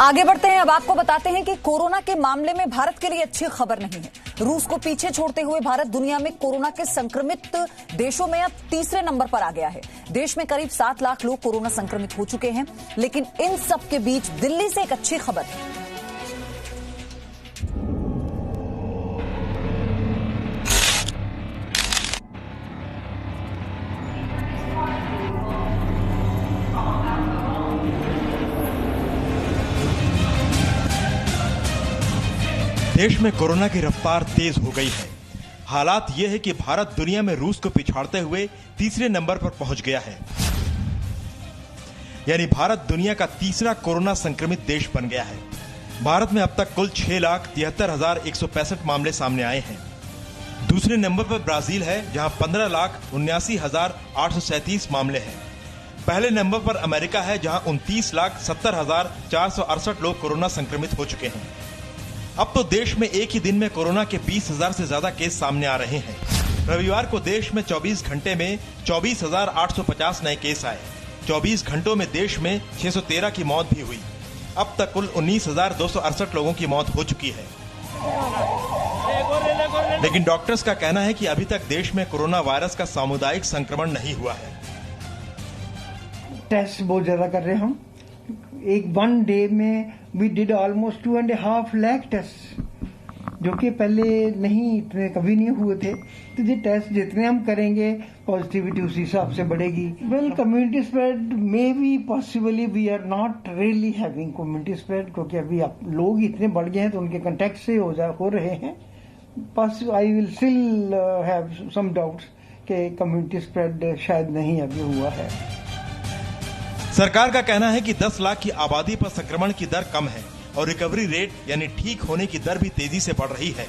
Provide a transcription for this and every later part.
आगे बढ़ते हैं। अब आपको बताते हैं कि कोरोना के मामले में भारत के लिए अच्छी खबर नहीं है। रूस को पीछे छोड़ते हुए भारत दुनिया में कोरोना के संक्रमित देशों में अब तीसरे नंबर पर आ गया है। देश में करीब 7 लाख लोग कोरोना संक्रमित हो चुके हैं। लेकिन इन सब के बीच दिल्ली से एक अच्छी खबर है। देश में कोरोना की रफ्तार तेज हो गई है। हालात ये है कि भारत दुनिया में रूस को पिछाड़ते हुए तीसरे नंबर पर पहुंच गया है। यानी भारत दुनिया का तीसरा कोरोना संक्रमित देश बन गया है। भारत में अब तक कुल 6,73,165 मामले सामने आए हैं। दूसरे नंबर पर ब्राजील है, जहां 15,79,837 मामले हैं। पहले नंबर पर अमेरिका है, जहां 29,70,468 लोग कोरोना संक्रमित हो चुके हैं। अब तो देश में एक ही दिन में कोरोना के 20,000 से ज्यादा केस सामने आ रहे हैं। रविवार को देश में 24 घंटे में 24,850 नए केस आए। 24 घंटों में देश में 613 की मौत भी हुई। अब तक कुल 19,268 लोगों की मौत हो चुकी है। लेकिन डॉक्टर्स का कहना है कि अभी तक देश में कोरोना वायरस का सामुदायिक संक्रमण नहीं हुआ है। टेस्ट बहुत ज्यादा कर रहे हैं हम। एक वन डे में we did almost 2.5 lakh test, जो कि पहले नहीं, इतने कभी नहीं हुए थे। तो ये टेस्ट जितने हम करेंगे पॉजिटिविटी उसी हिसाब से बढ़ेगी। Well, community spread may be possibly we are not really having community spread, क्योंकि अभी लोग इतने बढ़ गए हैं तो उनके कांटेक्ट से हो रहे हैं। I will still have some doubts कि कम्युनिटी स्प्रेड शायद नहीं अभी हुआ है। सरकार का कहना है कि 10 लाख की आबादी पर संक्रमण की दर कम है और रिकवरी रेट यानी ठीक होने की दर भी तेजी से बढ़ रही है।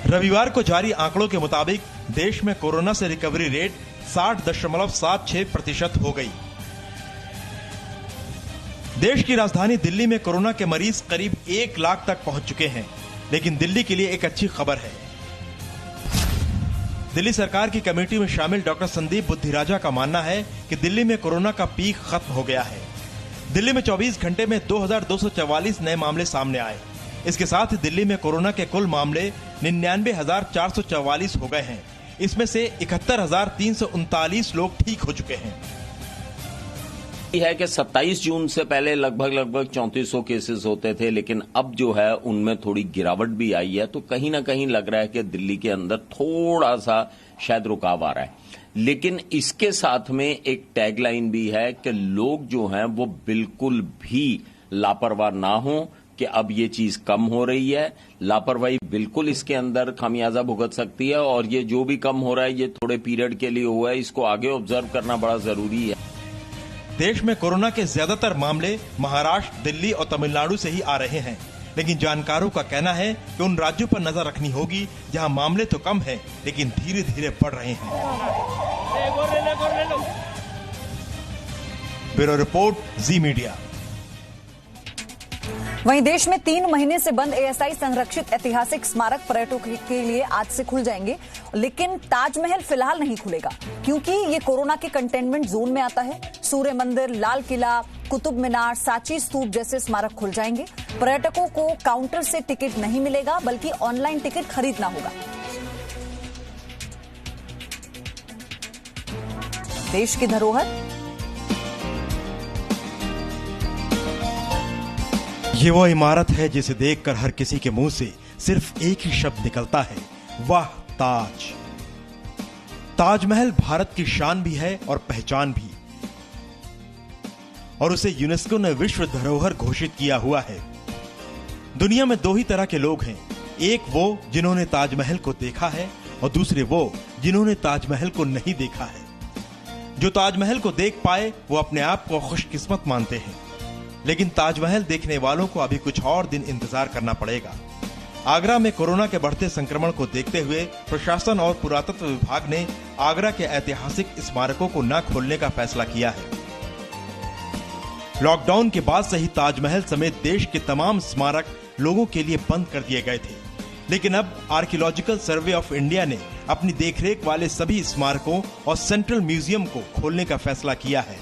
रविवार को जारी आंकड़ों के मुताबिक देश में कोरोना से रिकवरी रेट 60.76% हो गई। देश की राजधानी दिल्ली में कोरोना के मरीज करीब 1 लाख तक पहुंच चुके हैं। लेकिन दिल्ली के लिए एक अच्छी खबर है। दिल्ली सरकार की कमेटी में शामिल डॉक्टर संदीप बुद्धिराजा का मानना है कि दिल्ली में कोरोना का पीक खत्म हो गया है। दिल्ली में 24 घंटे में 2,244 नए मामले सामने आए। इसके साथ ही दिल्ली में कोरोना के कुल मामले 99,444 हो गए हैं। इसमें से 71,339 लोग ठीक हो चुके हैं। है कि 27 जून से पहले लगभग 3400 केसेस होते थे, लेकिन अब जो है उनमें थोड़ी गिरावट भी आई है। तो कहीं ना कहीं लग रहा है कि दिल्ली के अंदर थोड़ा सा शायद रुकाव आ रहा है। लेकिन इसके साथ में एक टैगलाइन भी है कि लोग जो हैं वो बिल्कुल भी लापरवाह ना हो कि अब ये चीज कम हो रही है। लापरवाही बिल्कुल इसके अंदर खामियाजा भुगत सकती है और ये जो भी कम हो रहा है ये थोड़े पीरियड के लिए हुआ है। इसको आगे ऑब्जर्व करना बड़ा जरूरी है। देश में कोरोना के ज्यादातर मामले महाराष्ट्र, दिल्ली और तमिलनाडु से ही आ रहे हैं। लेकिन जानकारों का कहना है कि उन राज्यों पर नजर रखनी होगी जहां मामले तो कम हैं, लेकिन धीरे धीरे बढ़ रहे हैं। ब्यूरो रिपोर्ट, जी मीडिया। वहीं देश में 3 महीने से बंद एएसआई संरक्षित ऐतिहासिक स्मारक पर्यटकों के लिए आज से खुल जाएंगे। लेकिन ताजमहल फिलहाल नहीं खुलेगा, क्योंकि ये कोरोना के कंटेनमेंट जोन में आता है। सूर्य मंदिर, लाल किला, कुतुब मीनार, सांची स्तूप जैसे स्मारक खुल जाएंगे। पर्यटकों को काउंटर से टिकट नहीं मिलेगा, बल्कि ऑनलाइन टिकट खरीदना होगा। देश की धरोहर, ये वो इमारत है जिसे देखकर हर किसी के मुंह से सिर्फ एक ही शब्द निकलता है, वाह ताज। ताजमहल भारत की शान भी है और पहचान भी, और उसे यूनेस्को ने विश्व धरोहर घोषित किया हुआ है। दुनिया में 2 ही तरह के लोग हैं, एक वो जिन्होंने ताजमहल को देखा है और दूसरे वो जिन्होंने ताजमहल को नहीं देखा है। जो ताजमहल को देख पाए वो अपने आप को खुशकिस्मत मानते हैं। लेकिन ताजमहल देखने वालों को अभी कुछ और दिन इंतजार करना पड़ेगा। आगरा में कोरोना के बढ़ते संक्रमण को देखते हुए प्रशासन और पुरातत्व विभाग ने आगरा के ऐतिहासिक स्मारकों को न खोलने का फैसला किया है। लॉकडाउन के बाद से ही ताजमहल समेत देश के तमाम स्मारक लोगों के लिए बंद कर दिए गए थे। लेकिन अब आर्कियोलॉजिकल सर्वे ऑफ इंडिया ने अपनी देखरेख वाले सभी स्मारकों और सेंट्रल म्यूजियम को खोलने का फैसला किया है।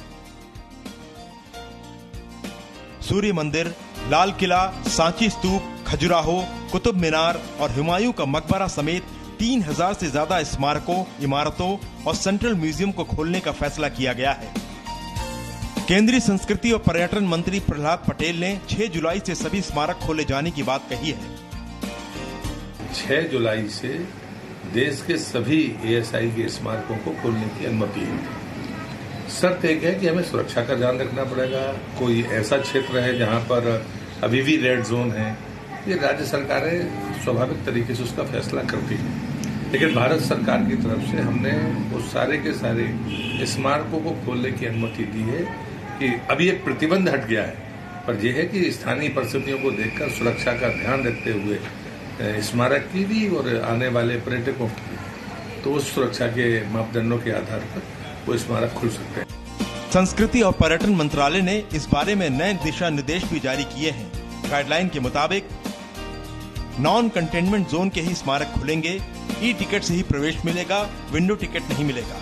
सूर्य मंदिर, लाल किला, सांची स्तूप, खजुराहो, कुतुब मीनार और हुमायूं का मकबरा समेत 3000 से ज्यादा स्मारकों, इमारतों और सेंट्रल म्यूजियम को खोलने का फैसला किया गया है। केंद्रीय संस्कृति और पर्यटन मंत्री प्रहलाद पटेल ने 6 जुलाई से सभी स्मारक खोले जाने की बात कही है। 6 जुलाई से देश के सभी एएसआई के स्मारकों को खोलने की अनुमति है। शर्त एक है कि हमें सुरक्षा का ध्यान रखना पड़ेगा। कोई ऐसा क्षेत्र है जहां पर अभी भी रेड जोन है, ये राज्य सरकारें स्वाभाविक तरीके से उसका फैसला करती हैं। लेकिन भारत सरकार की तरफ से हमने वो सारे के सारे स्मारकों को खोलने की अनुमति दी है कि अभी एक प्रतिबंध हट गया है, पर यह है कि स्थानीय परिस्थितियों को देखकर सुरक्षा का ध्यान रखते हुए स्मारक की भी और आने वाले पर्यटकों की तो उस सुरक्षा के मापदंडों के आधार पर वो स्मारक खुल सकते हैं। संस्कृति और पर्यटन मंत्रालय ने इस बारे में नए दिशा निर्देश भी जारी किए हैं। गाइडलाइन के मुताबिक नॉन कंटेनमेंट जोन के ही स्मारक खुलेंगे, ई टिकट से ही प्रवेश मिलेगा, विंडो टिकट नहीं मिलेगा।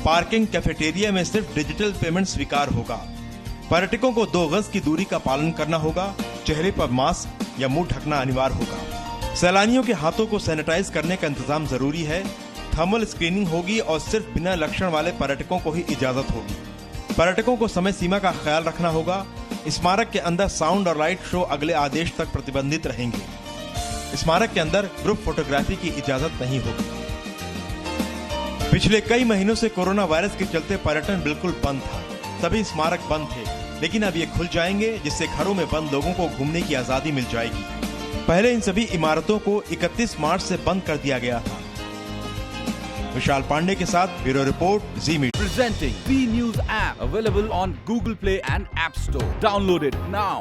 पार्किंग, कैफेटेरिया में सिर्फ डिजिटल पेमेंट स्वीकार होगा। पर्यटकों को 2 गज की दूरी का पालन करना होगा। चेहरे पर मास्क या मुंह ढकना अनिवार्य होगा। सैलानियों के हाथों को सैनिटाइज करने का इंतजाम जरूरी है। थर्मल स्क्रीनिंग होगी और सिर्फ बिना लक्षण वाले पर्यटकों को ही इजाजत होगी। पर्यटकों को समय सीमा का ख्याल रखना होगा। स्मारक के अंदर साउंड और लाइट शो अगले आदेश तक प्रतिबंधित रहेंगे। स्मारक के अंदर ग्रुप फोटोग्राफी की इजाजत नहीं होगी। पिछले कई महीनों से कोरोना वायरस के चलते पर्यटन बिल्कुल बंद था। सभी स्मारक बंद थे, लेकिन अब ये खुल जाएंगे, जिससे घरों में बंद लोगों को घूमने की आजादी मिल जाएगी। पहले इन सभी इमारतों को 31 मार्च से बंद कर दिया गया था। विशाल पांडे के साथ bureau report, ji media. Presenting B News app available on Google Play and App Store. Download it now.